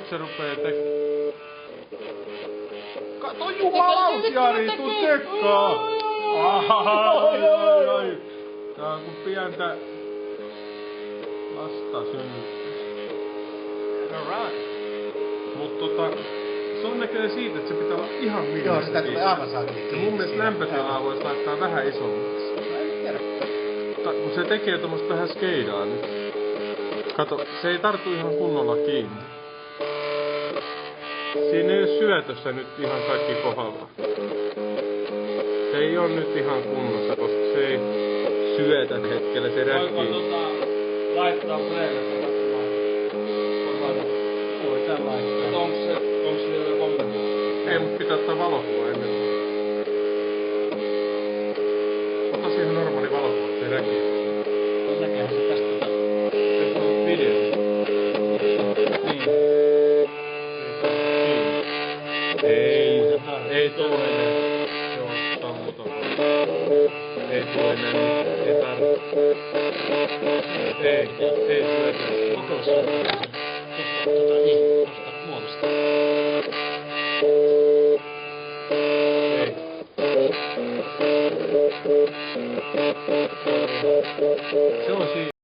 se rupee Kato jumalausi, Jari, tuu tsekkaa! Ai. Tää on kun pientä lasta synnyttää. Alright. Mut se on näköinen siitä, että se pitää olla ihan Joo, millimetriä. sitä tulee aivan saakeli. Ja mun mielestä lämpötilaa voisi laittaa vähän isommaksi. En tiedä. Kun se tekee tommoista vähän skeidaa nyt. Kato, se ei tartu ihan kunnolla kiinni. Siinä ei oo syötössä nyt ihan kaikki kohdalla. Se ei oo nyt ihan kunnossa, koska se ei syötä hetkellä, se räkkii. Voiko laittaa freelettä katsomaan? Voi tää laittaa. Onks se vielä kommentti? Ei, mut pitää ottaa valokuva ennen. Ota siihen normaali valokuva, se ei räkkii. Näkehän se tästä. Se on video. Niin. Ei toinen. Se on sammuton. Ei toinen, ei tarvitse. Ei syötä. Niin, tosta muovista. Ei. Se on siinä.